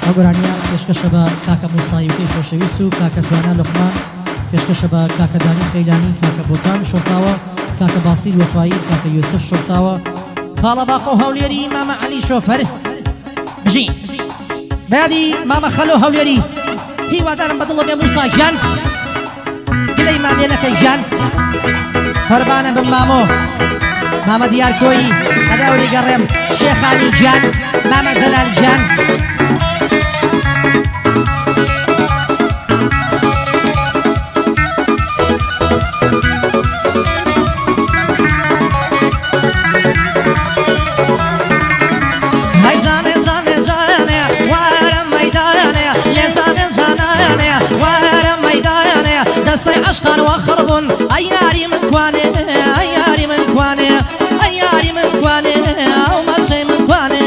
ئەگۆرانیا پێشکەشە بە کاکە موساییوکەی خۆشەویست و کاکە توانە لوقمان، پێشکەشە بە کاکە دانی خەیلانی، کاکە بۆتان شۆرتاوە، کاکە باسیل وەفایی، کاکە یوسف شۆرتاوە، خاڵە باقە و هەولێری مامە عەلی شۆفەر بژین بەیادی مامە خەلۆ هەولێری هیوادارم بەدڵە بێ موسا گیان گلەی مامێنەکەی گیان قوربانە بم مامۆ مامە دیار کۆیی هەداوری گەڕێم شێخانی گیان مامە جەلال گیان دەسەی عەشقان وەخڕبوون ئەیاری من کوانێ ئەیاری من کوانێ ئەیاری من کوانێ ئەو مەچەی من کوانێ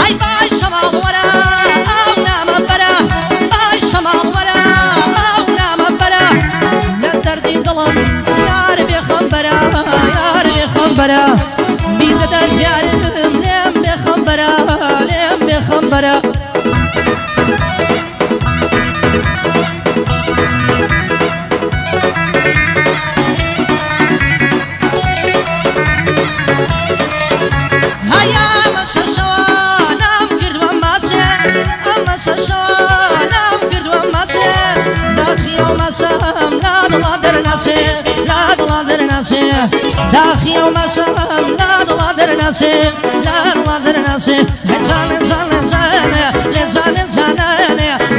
هەی بای شەماڵ وەرە ئەو نامە بەرە بای شەماڵ وەرە ئەو نامە بەرە لە دەردی دڵم یار بێخەمبەرە یار بێخەمبەرە بیدەدە زیارم لێم بێخەمبەرە لێم بێخەمبەرە ششانم کردوم ماچه داخیو ماسم لا دلا در نسه لا دلا در نسه داخیو ماسم لا دلا در نسه لا دلا در نسه لسان لسان لسان لسان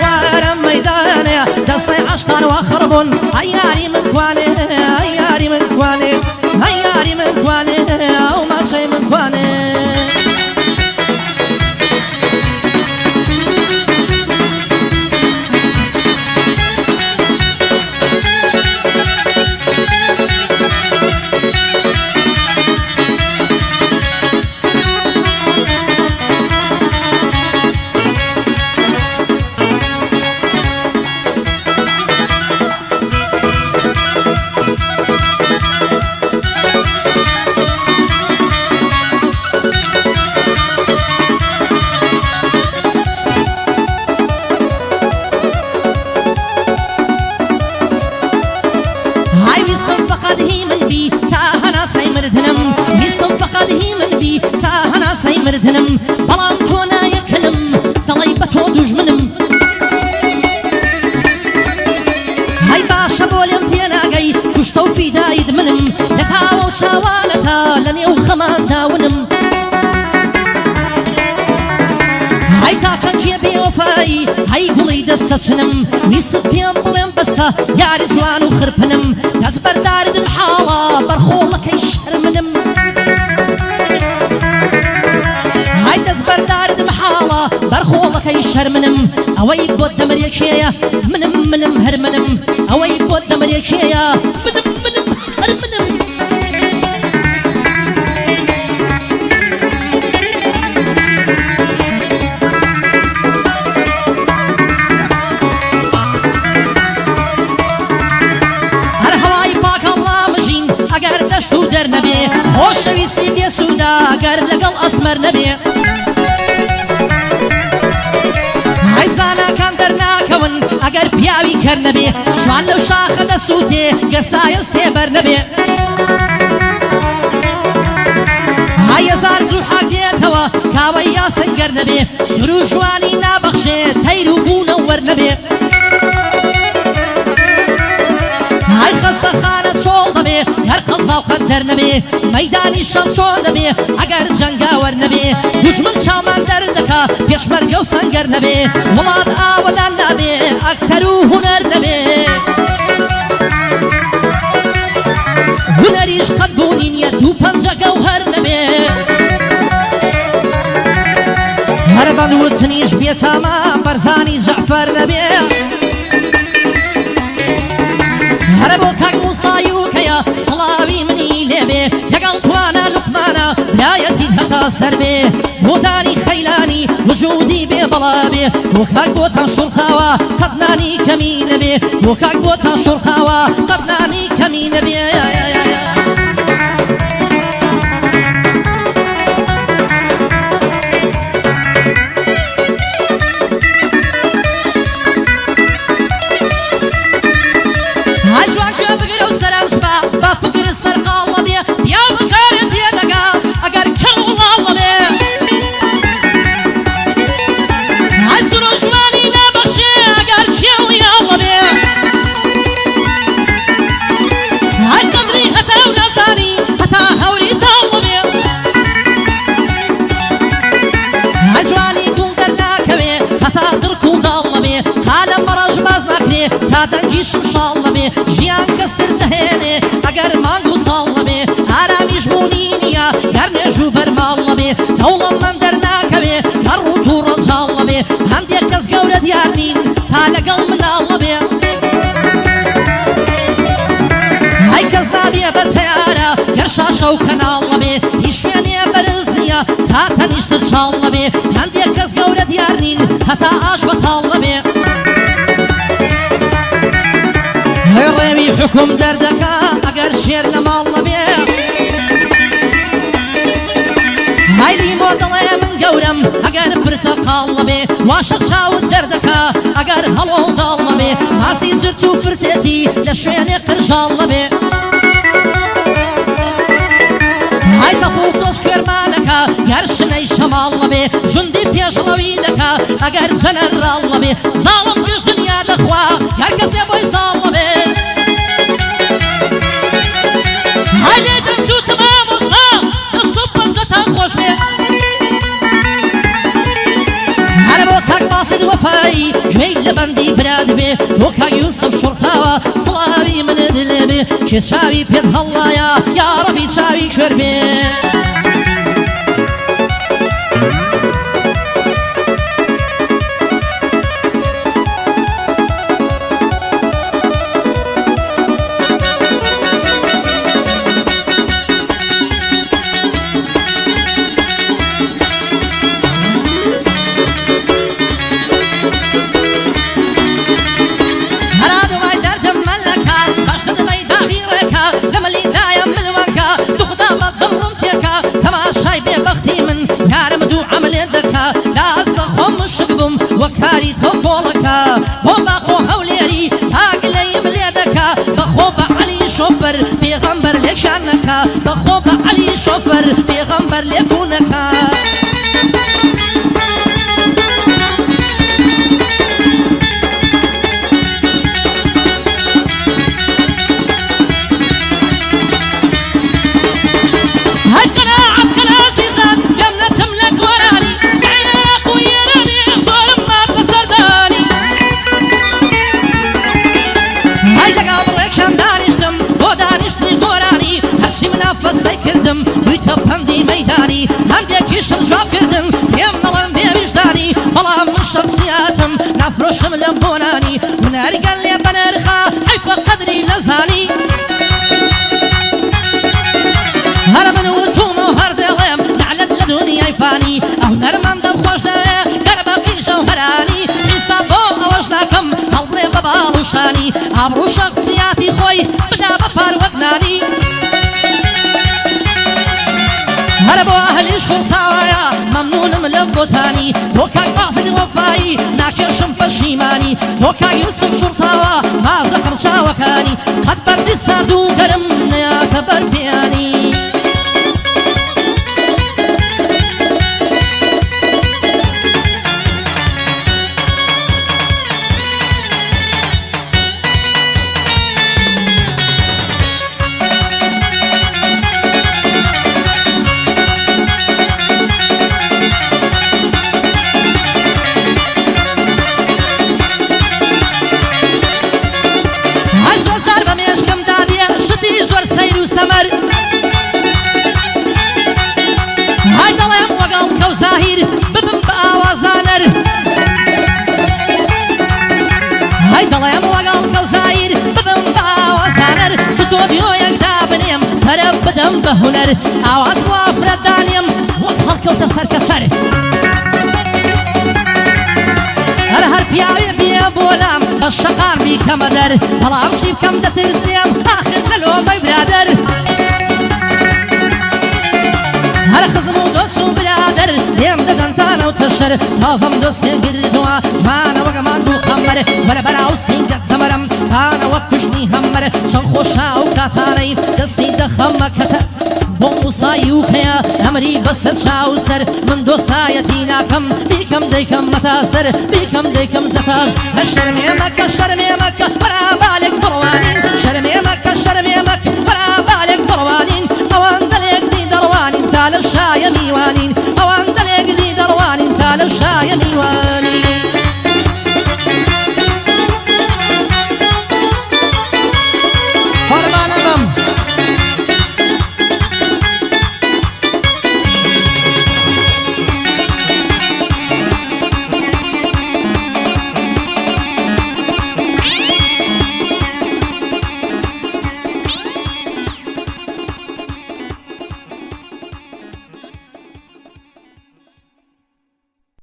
وارم میدانه دستی عشقان وخربون ایاری من کوانه ایاری من کوانه ایاری من کوانه او ماچه من کوانه مردنم بەڵام تۆ نایەکەنم دەڵێی بە تۆ دوژمنم هەی باشە بۆ لێم تێناگەی کوشتە و فیدایت منم لە تاوە و چاوانەتا لە نێو خەمانداونم هەی تاکە کێ بێوەفایی هەی گوڵی دەستە چنم ویست پێم بڵێم بەسە یاری جوان و خرپنم دەست بەرداردم حاڵە بەرخۆڵەکەی شەرمنم هاي دەستبەرداردم حاڵە بەرخۆڵەکەی شەرمنم ئەوەی بۆ دەمەرێکێیە منم هەر منم ئەوەی بۆ دەمەرێکێیە منم هەر منم هەر هەوای پاک ئەڵڵا مژین ئەگەر دەشت و دەرنەبێ خۆشەویستی بێسوودا ئەگەر لەگەڵ ئەسمەر نەبێ زاناکان دەرناکەون ئەگەر پیاوی کەر نەبێ شوان لەو شاخە دەسووتێ گەسایە و سێبەر نەبێ هەیەزار جوحاک دێتەوە کاوەی یاسنگەر نەبێ سروو جوانی نابەخشێ تەیر و بوونە وەرنەبێ هەی خەستەخانە چۆڵ دەبێ هەر قەزاوقەت دەرنەبێ مەیدانی شەم چۆن دەبێ ئەگەر جەنگاوەر نەبێ دوژمن چاومان دەردەکا پێشمەرگە و سەنگەر نەبێ وڵات ئاوەدان نابێ ئەکتەر و هونەر نەبێ هونەریش قەت بوونی نییە دوو پەنجە گەوهەر نەبێ هەر بەندوتنیش بێتامە بەرزانی جەعفەر نەبێ هەرە بۆ کاک موساییوکەیە سڵاوی منی لێبێ لەگەڵ توانە لوقمانە لایەتی هەتا سەر بێ بۆدانی خەیلانی وجودی بێ بەڵا بێ بۆ کاک بۆتان شڵخاوە قەتنانی کەمی نەبێ بۆ کاک بۆتان شڵخاوە قەتنانی کەمی نەبێ هەتا دڕک و داڵە بێ تا لە مەڕەژ باز ناکرێ تا دەنگی شمشاڵە بێ ژیان کە سر دەهێنێ ئەگەر مانگ و ساڵە بێ ئارامیش بوونی نییە گەر نێژ و بەرماڵە بێ دەوڵەمەند دەرناکەوێ هەر ڕوت و ڕەجاڵە بێ هەندێک کەس گەورە دیار نین تا لەگەڵ مناڵە بێ هەی کەس نابێ بە تەیارە گەر شاشە و کەناڵە بێ هیچ شوێنێ بەرز نییە تا تەنیشتت چاڵە بێ هەندێک کەس گەورە دیار نین هەتا ئاش بەتاڵە بێ هەی ڕێوی حکوم دەردەکا ئەگەر شێر لە ماڵە بێ هایلی مۆ دەڵێ من گەورەم ئەگەر پرتەقاڵە بێ واشە چاوت دەردەکا ئەگەر هەڵۆ داڵە بێ ماسی زرت و فرتێتی لە شوێنێ قرژاڵە بێ های دەپڵ دۆست کوێرمانەکە گەر شنەی شەماڵە بێ جوندی پێشڵەوی دەکا ئەگەر جەنەرڕاڵە بێ زاڵم گشت دنیا دەخوا گەر کەسێ بۆی ساڵە بێ های لێ دەمچوتم ئامۆستا دەستم پەنجەتان خۆش بێ هەرە بۆ کاک باسید وەفایی گوێی لە بەندی براد بێ بۆ کاک یوسف شوڕتاوە سڵاوی منت لێ بێ کێ چاوی پێت هەڵڵایە یا ڕەبی چاوی کوێر بێ لاسە خۆم مشک بووم وەکاری تۆ کۆڵەکە بۆ باقۆ هەولێری تاگلەیم لێ دەکا بەخۆ بە عەلی شۆفەر پێغەمبەر لێکشان نەکا بەخۆ بە عەلی شۆفەر پێغەمبەر لێکوونەکە فەسەی کردم دویتە پەندی مەیدانی هەندێکیشم جواب کردن پێم دەڵێن بێویژدانی بەڵام من شەخسیاتم نافرۆشم لەم بۆنانی هونەرگەن لێ بەنرخا حیفە قەدری نەزانی هەرە من وتومە و هەر دەڵێم نەعلەت لە دونیای فانی ئەو نەرمەندەم خۆش دەوێ گەر بە پیشە و هەرانی ئیسا بۆ ئەوەش ناکەم هەڵبڵێ بە باڵ و شانی ئابڕوو شەخسیاتی خۆی بدا بە پاروەکنانی هەرە بۆ ئەهلی شوڵتاوایە مەمنونم لەم بۆتانی بۆ کاک باسید وەفایی ناکێشم پەشیمانی بۆ کاک یوسف شوڵتاوە باز دەکەم چاوەکانی قەت بەردی سارد و گەرم نەیاتە بەرپێیانی سەمەر های دەڵێم وەگەڵ کەو زاهیر ببم بە ئاوازانەر های دەڵێم وەگەڵ کەو زاهیر ببم بە ئاوازانەر ستۆدیۆیەکدا بنێم پەرە بدەم بە هونەر ئاواز بۆ ئافرەتدانێم وەک هەڵکەوتە سەرکەچەر هەر پیاوێ بێ بۆلام بە شەقام بیکەمە دەر بەڵام چی بکەم دەترسێم ئاخر لە لۆمەی برادەر هەر خزم و دۆست و برادەر لێم دەدەنتانە و تەشەر تازەم دۆستێ گردووە جوانە وەگەمان دوو قەمەر وەرە بەراو سینگە دەمەرم تانەوە کوشتنی هەمەر چەند خۆشا و کاتانەی دەستی دەخەمەکەتە بۆ موسایی و پێە ئەمری بەسەر چاو سەر من دۆسایەتی ناکەم بیکەم دەیکەم مەتاسەر بیکەم دەیکەم دەتاز شەرمێمەکە شەرمێمەکە بەرابالێک بڕوانین شەرمێمەکە شەرمێمەکە بەرابالێک بڕوانین ئەوان دەلێک دی دەڕوانین تا لەو شایە میوانین ئەوان دەلێک دی دەڕوانین تا لەو شایە میوانین